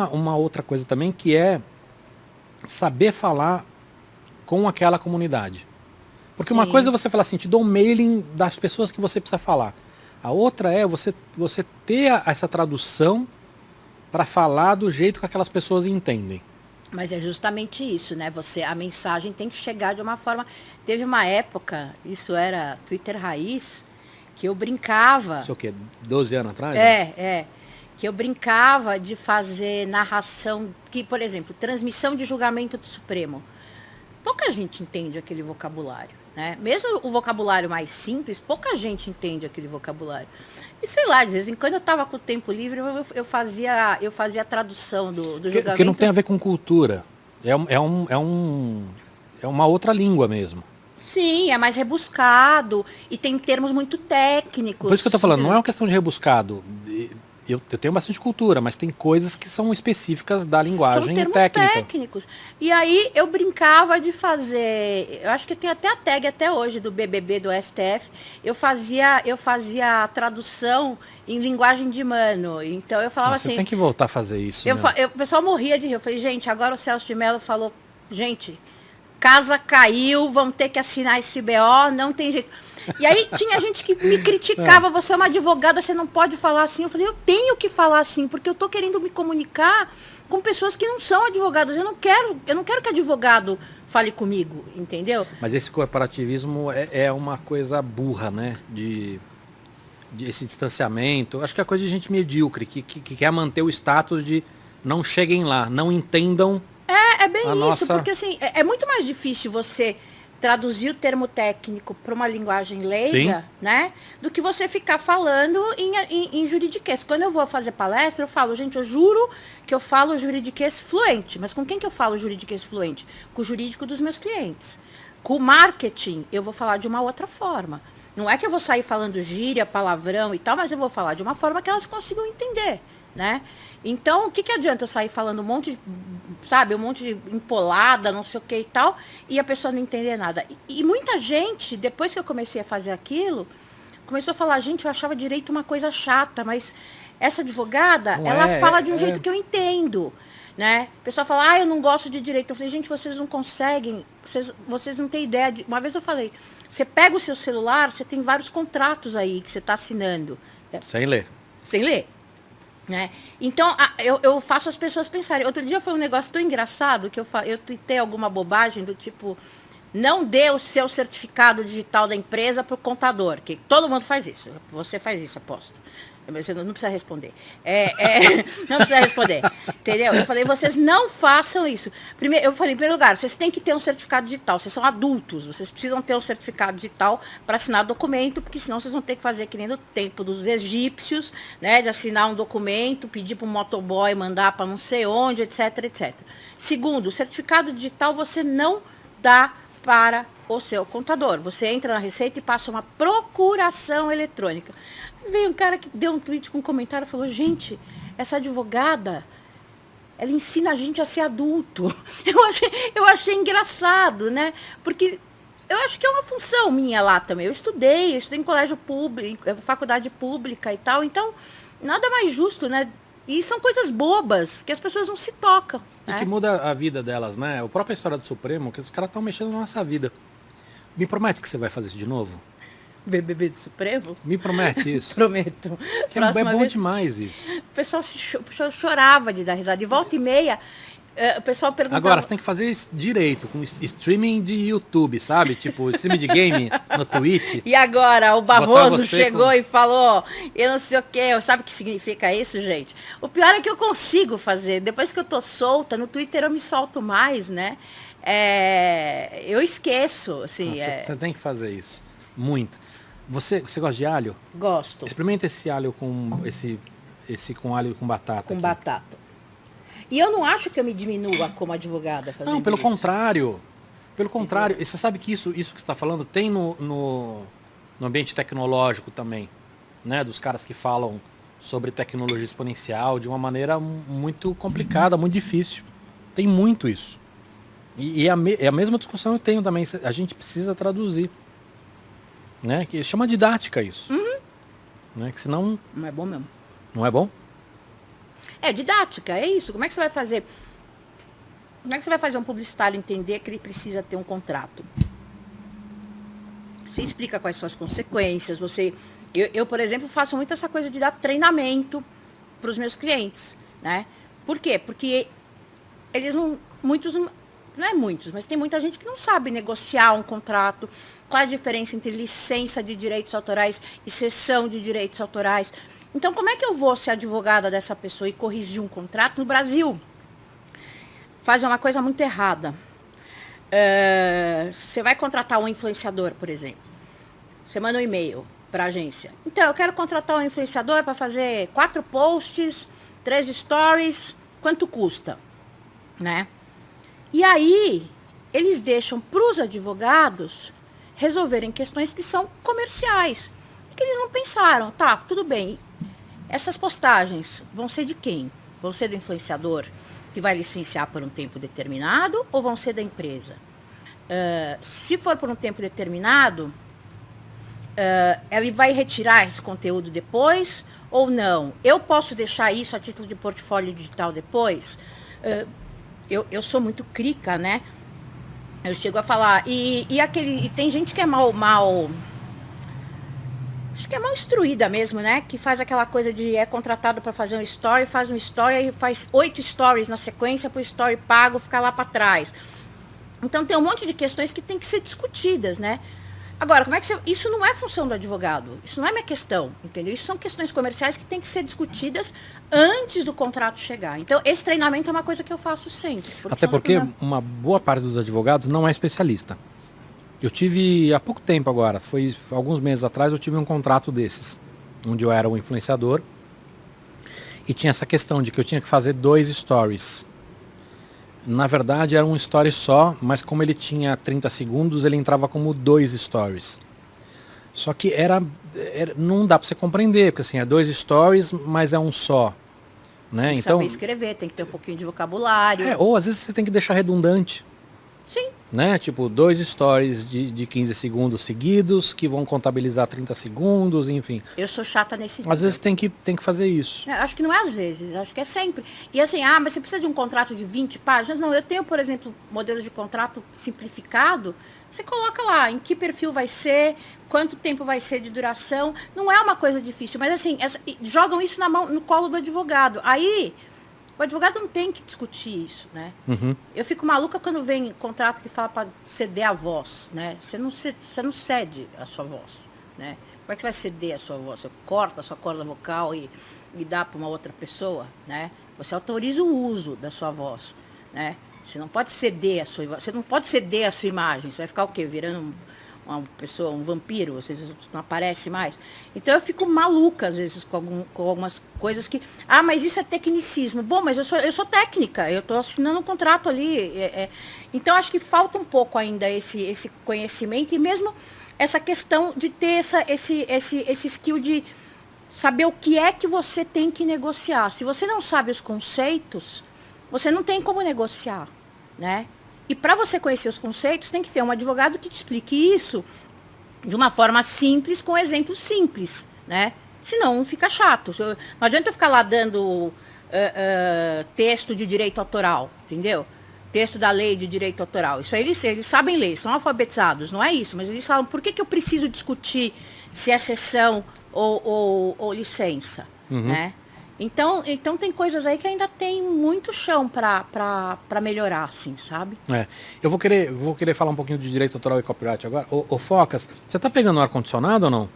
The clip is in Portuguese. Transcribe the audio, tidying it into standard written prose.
uma outra coisa também, que é saber falar com aquela comunidade. Porque uma coisa é você falar assim, te dou um mailing das pessoas que você precisa falar. A outra é você ter essa tradução para falar do jeito que aquelas pessoas entendem. Mas é justamente isso, né? A mensagem tem que chegar de uma forma. Teve uma época, isso era Twitter raiz, que eu brincava. Isso é o quê? 12 anos atrás? Que eu brincava de fazer narração, que, por exemplo, transmissão de julgamento do Supremo. Pouca gente entende aquele vocabulário, né? Mesmo o vocabulário mais simples, pouca gente entende aquele vocabulário. E sei lá, de vez em quando eu estava com o tempo livre, eu fazia a tradução do julgamento. Porque não tem a ver com cultura. É uma outra língua mesmo. Sim, é mais rebuscado e tem termos muito técnicos. Por isso que eu estou falando, não é uma questão de rebuscado. Eu tenho bastante cultura, mas tem coisas que são específicas da linguagem são termos técnica. técnicos. E aí eu brincava de fazer, eu acho que tem até a tag até hoje do BBB, do STF, eu fazia a tradução em linguagem de mano. Então eu falava assim... Você tem que voltar a fazer isso. O pessoal morria de rir. Eu falei, gente, agora o Celso de Mello falou, gente, casa caiu, vamos ter que assinar esse BO, não tem jeito. E aí tinha gente que me criticava, você é uma advogada, você não pode falar assim. Eu falei, eu tenho que falar assim, porque eu estou querendo me comunicar com pessoas que não são advogadas. Eu não quero que advogado fale comigo, entendeu? Mas esse corporativismo é uma coisa burra, né? De esse distanciamento. Acho que é coisa de gente medíocre, que quer manter o status de não cheguem lá, não entendam. É bem isso, porque assim, é muito mais difícil você traduzir o termo técnico para uma linguagem leiga, né? Do que você ficar falando em juridiquês. Quando eu vou fazer palestra, eu falo, gente, eu juro que eu falo juridiquês fluente. Mas com quem que eu falo juridiquês fluente? Com o jurídico dos meus clientes. Com o marketing, eu vou falar de uma outra forma. Não é que eu vou sair falando gíria, palavrão e tal, mas eu vou falar de uma forma que elas consigam entender, né? Então, o que adianta eu sair falando um monte de empolada, não sei o que e tal, e a pessoa não entender nada. E muita gente, depois que eu comecei a fazer aquilo, começou a falar, gente, eu achava direito uma coisa chata, mas essa advogada, ela fala de um jeito que eu entendo, né? O pessoal fala, eu não gosto de direito. Eu falei, gente, vocês não conseguem, vocês não têm ideia. Uma vez eu falei, você pega o seu celular, você tem vários contratos aí que você está assinando. Sem ler. Sem ler. Né? Então, eu faço as pessoas pensarem. Outro dia foi um negócio tão engraçado que eu tuitei alguma bobagem do tipo, não dê o seu certificado digital da empresa para o contador, que todo mundo faz isso. Você faz isso, aposto. Você não precisa responder. Não precisa responder. Entendeu? Eu falei, vocês não façam isso. Primeiro, eu falei, em primeiro lugar, vocês têm que ter um certificado digital. Vocês são adultos, vocês precisam ter um certificado digital para assinar documento, porque senão vocês vão ter que fazer que nem no tempo dos egípcios, né? De assinar um documento, pedir para um motoboy mandar para não sei onde, etc, etc. Segundo, o certificado digital você não dá para o seu contador. Você entra na Receita e passa uma procuração eletrônica. Veio um cara que deu um tweet com um comentário e falou, gente, essa advogada, ela ensina a gente a ser adulto. Eu achei engraçado, né? Porque eu acho que é uma função minha lá também. Eu estudei em colégio público, faculdade pública e tal. Então, nada mais justo, né? E são coisas bobas, que as pessoas não se tocam. E que muda a vida delas, né? A própria história do Supremo, que os caras estão mexendo na nossa vida. Me promete que você vai fazer isso de novo? BBB do Supremo? Me promete isso. Prometo. É bom demais isso. O pessoal chorava de dar risada. De volta e meia, o pessoal perguntava... Agora, você tem que fazer isso direito, com streaming de YouTube, sabe? Tipo, streaming de game no Twitch. E agora, o Barroso chegou e falou, eu não sei o quê. Sabe o que significa isso, gente? O pior é que eu consigo fazer. Depois que eu tô solta, no Twitter eu me solto mais, né? Eu esqueço, assim. Você tem que fazer isso. Muito. Você gosta de alho? Gosto. Experimenta esse alho com esse com alho com batata. Com aqui. batata. E eu não acho que eu me diminua como advogada fazendo Não, pelo isso. contrário. Pelo contrário. E você sabe que isso que você está falando tem no ambiente tecnológico também, né? Dos caras que falam sobre tecnologia exponencial de uma maneira muito complicada, muito difícil. Tem muito isso. E é a mesma discussão eu tenho também. A gente precisa traduzir. Né? Que chama didática isso. Né? Que senão... Não é bom mesmo. Não é bom? É didática, é isso. Como é que você vai fazer? Como é que você vai fazer um publicitário entender que ele precisa ter um contrato? Você explica quais são as consequências. Eu, por exemplo, faço muito essa coisa de dar treinamento para os meus clientes, né? Por quê? Porque eles não, muitos, não é muitos, mas tem muita gente que não sabe negociar um contrato, qual a diferença entre licença de direitos autorais e cessão de direitos autorais. Então, como é que eu vou ser advogada dessa pessoa e corrigir um contrato no Brasil? Faz uma coisa muito errada. Você vai contratar um influenciador, por exemplo. Você manda um e-mail para a agência. Então, eu quero contratar um influenciador para fazer 4 posts, 3 stories. Quanto custa? Né? E aí, eles deixam para os advogados resolverem questões que são comerciais. E que eles não pensaram. Tá, tudo bem. Essas postagens vão ser de quem? Vão ser do influenciador, que vai licenciar por um tempo determinado, ou vão ser da empresa? Se for por um tempo determinado, ele vai retirar esse conteúdo depois ou não? Eu posso deixar isso a título de portfólio digital depois? Eu sou muito crica, né? Eu chego a falar. E tem gente que é acho que é mal instruída mesmo, né? Que faz aquela coisa de é contratado para fazer um story, faz um story e faz 8 stories na sequência para o story pago ficar lá para trás. Então tem um monte de questões que tem que ser discutidas, né? Agora, como é que isso não é função do advogado, isso não é minha questão, entendeu? Isso são questões comerciais que têm que ser discutidas antes do contrato chegar. Então, esse treinamento é uma coisa que eu faço sempre. Até porque uma boa parte dos advogados não é especialista. Eu tive, há pouco tempo agora, foi alguns meses atrás, eu tive um contrato desses, onde eu era um influenciador, e tinha essa questão de que eu tinha que fazer 2 stories. Na verdade era um story só, mas como ele tinha 30 segundos, ele entrava como 2 stories. Só que não dá para você compreender, porque assim, é 2 stories, mas é um só. Né? Tem que saber escrever, tem que ter um pouquinho de vocabulário. Ou às vezes você tem que deixar redundante. Sim. Né? Tipo, 2 stories de 15 segundos seguidos, que vão contabilizar 30 segundos, enfim. Eu sou chata nesse Às vezes tem que fazer isso. Acho que não é às vezes, acho que é sempre. E assim, mas você precisa de um contrato de 20 páginas? Não, eu tenho, por exemplo, modelos de contrato simplificado. Você coloca lá em que perfil vai ser, quanto tempo vai ser de duração. Não é uma coisa difícil, mas assim, jogam isso no colo do advogado. Aí, o advogado não tem que discutir isso, né? Uhum. Eu fico maluca quando vem contrato que fala para ceder a voz, né? Você não cede a sua voz, né? Como é que você vai ceder a sua voz? Você corta a sua corda vocal e dá para uma outra pessoa, né? Você autoriza o uso da sua voz, né? Você não pode ceder a sua imagem. Você vai ficar o quê? Virando uma pessoa, um vampiro, você não aparece mais. Então eu fico maluca, às vezes, com algumas coisas que... mas isso é tecnicismo. Bom, mas eu sou técnica, eu estou assinando um contrato ali. Então acho que falta um pouco ainda esse conhecimento e mesmo essa questão de ter esse skill de saber o que é que você tem que negociar. Se você não sabe os conceitos, você não tem como negociar, né? E para você conhecer os conceitos, tem que ter um advogado que te explique isso de uma forma simples, com exemplos simples, né? Senão fica chato. Não adianta eu ficar lá dando texto de direito autoral, entendeu? Texto da lei de direito autoral. Isso aí eles sabem ler, são alfabetizados, não é isso. Mas eles falam, por que eu preciso discutir se é cessão ou licença, né? Então tem coisas aí que ainda tem muito chão para melhorar, assim, sabe? Eu vou querer falar um pouquinho de direito autoral e copyright agora. Ô Focas, você tá pegando ar-condicionado ou não?